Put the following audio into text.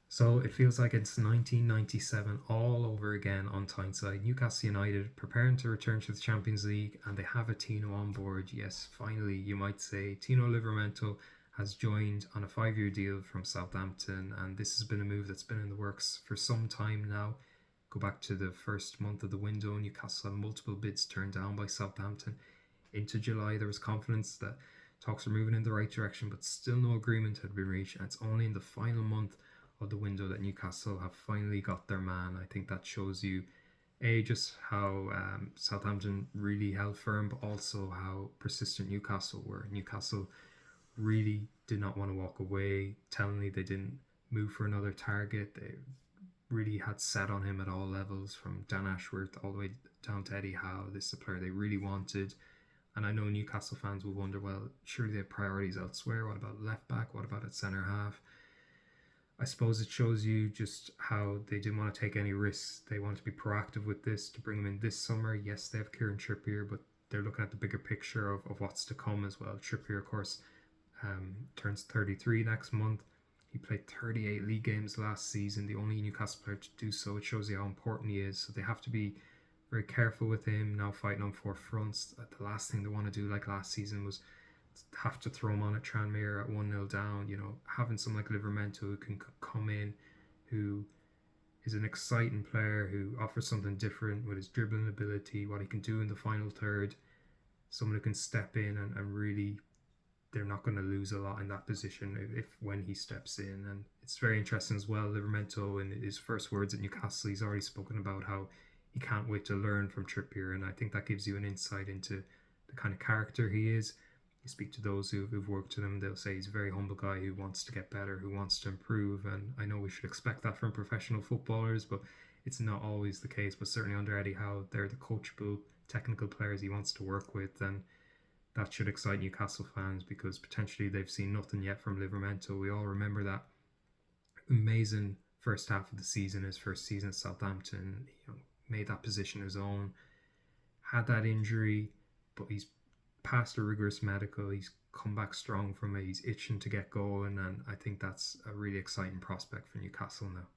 So it feels like it's 1997 all over again on Tyneside. Newcastle United preparing to return to the Champions League, and they have a Tino on board. Yes, finally, you might say. Tino Livramento has joined on a 5 year deal from Southampton, and this has been a move that's been in the works for some time now. Go back to the first month of the window, Newcastle had multiple bids turned down by Southampton. Into July, there was confidence that talks were moving in the right direction, but still no agreement had been reached, and it's only in the final month of the window that Newcastle have finally got their man. I think that shows you just how Southampton really held firm, but also how persistent Newcastle were. Newcastle really did not want to walk away. Tellingly, they didn't move for another target. They really had set on him at all levels, from Dan Ashworth all the way down to Eddie Howe. This is a player they really wanted. And I know Newcastle fans will wonder, well, surely they have priorities elsewhere. What about left back? What about at centre half? I suppose it shows you just how they didn't want to take any risks. They wanted to be proactive with this to bring him in this summer. Yes, they have Kieran Trippier, but they're looking at the bigger picture of what's to come as well. Trippier, of course, turns 33 next month. He played 38 league games last season, the only Newcastle player to do so. It shows you how important he is. So they have to be very careful with him now, fighting on four fronts. The last thing they want to do, like last season, was have to throw him on at Tranmere at 1-0 down. Having someone like Livramento who can come in, who is an exciting player, who offers something different with his dribbling ability, what he can do in the final third, someone who can step in and really, they're not going to lose a lot in that position if when he steps in. And it's very interesting as well. Livramento, in his first words at Newcastle, he's already spoken about how he can't wait to learn from Trippier, and I think that gives you an insight into the kind of character he is. You speak to those who've worked with him, they'll say he's a very humble guy who wants to get better, who wants to improve. And I know we should expect that from professional footballers, but it's not always the case. But certainly under Eddie Howe, they're the coachable, technical players he wants to work with, and that should excite Newcastle fans because potentially they've seen nothing yet from Livramento. We all remember that amazing first half of the season, his first season at Southampton. Made that position his own, had that injury, but he's passed a rigorous medical. He's come back strong from it. He's itching to get going, and I think that's a really exciting prospect for Newcastle now.